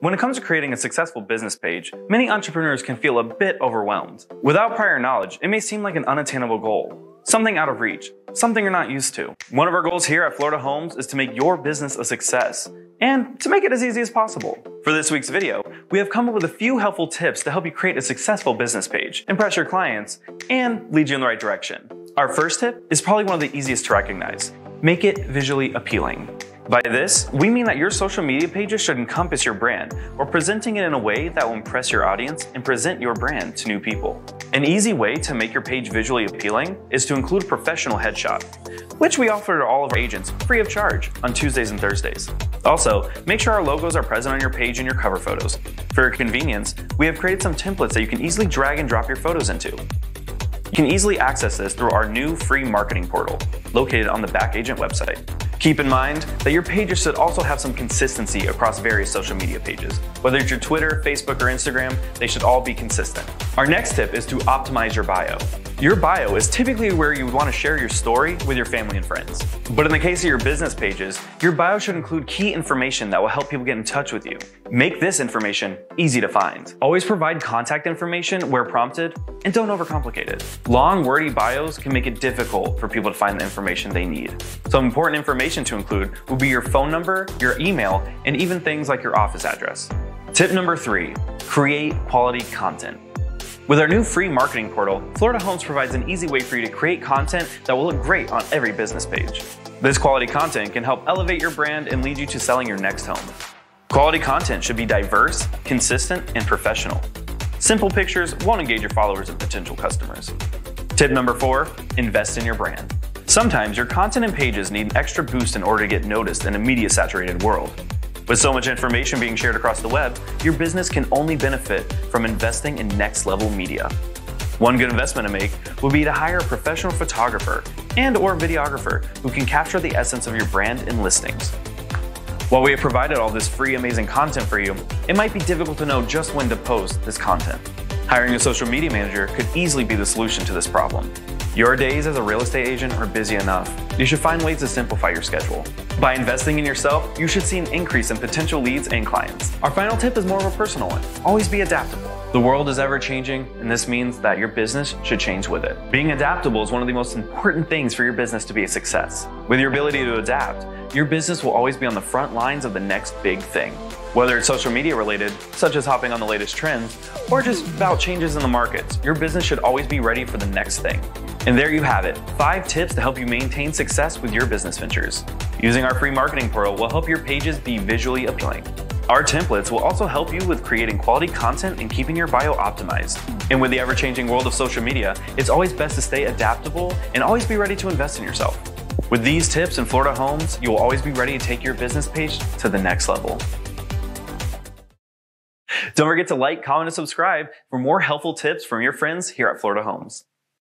When it comes to creating a successful business page, many entrepreneurs can feel a bit overwhelmed. Without prior knowledge, it may seem like an unattainable goal, something out of reach, something you're not used to. One of our goals here at Florida Homes is to make your business a success, and to make it as easy as possible. For this week's video, we have come up with a few helpful tips to help you create a successful business page, impress your clients, and lead you in the right direction. Our first tip is probably one of the easiest to recognize. Make it visually appealing. By this, we mean that your social media pages should encompass your brand, or presenting it in a way that will impress your audience and present your brand to new people. An easy way to make your page visually appealing is to include a professional headshot, which we offer to all of our agents free of charge on Tuesdays and Thursdays. Also, make sure our logos are present on your page and your cover photos. For your convenience, we have created some templates that you can easily drag and drop your photos into. You can easily access this through our new free marketing portal, located on the Back Agent website. Keep in mind that your pages should also have some consistency across various social media pages. Whether it's your Twitter, Facebook, or Instagram, they should all be consistent. Our next tip is to optimize your bio. Your bio is typically where you would want to share your story with your family and friends. But in the case of your business pages, your bio should include key information that will help people get in touch with you. Make this information easy to find. Always provide contact information where prompted, and don't overcomplicate it. Long, wordy bios can make it difficult for people to find the information they need. Some important information to include would be your phone number, your email, and even things like your office address. Tip number 3, create quality content. With our new free marketing portal, Florida Homes provides an easy way for you to create content that will look great on every business page. This quality content can help elevate your brand and lead you to selling your next home. Quality content should be diverse, consistent, and professional. Simple pictures won't engage your followers and potential customers. Tip number 4, invest in your brand. Sometimes your content and pages need an extra boost in order to get noticed in a media-saturated world. With so much information being shared across the web, your business can only benefit from investing in next-level media. One good investment to make would be to hire a professional photographer and/or videographer who can capture the essence of your brand and listings. While we have provided all this free, amazing content for you, it might be difficult to know just when to post this content. Hiring a social media manager could easily be the solution to this problem. Your days as a real estate agent are busy enough. You should find ways to simplify your schedule. By investing in yourself, you should see an increase in potential leads and clients. Our final tip is more of a personal one. Always be adaptable. The world is ever changing, and this means that your business should change with it. Being adaptable is one of the most important things for your business to be a success. With your ability to adapt, your business will always be on the front lines of the next big thing. Whether it's social media related, such as hopping on the latest trends, or just about changes in the markets, your business should always be ready for the next thing. And there you have it, 5 tips to help you maintain success with your business ventures. Using our free marketing portal will help your pages be visually appealing. Our templates will also help you with creating quality content and keeping your bio optimized. And with the ever-changing world of social media, it's always best to stay adaptable and always be ready to invest in yourself. With these tips in Florida Homes, you will always be ready to take your business page to the next level. Don't forget to like, comment, and subscribe for more helpful tips from your friends here at Florida Homes.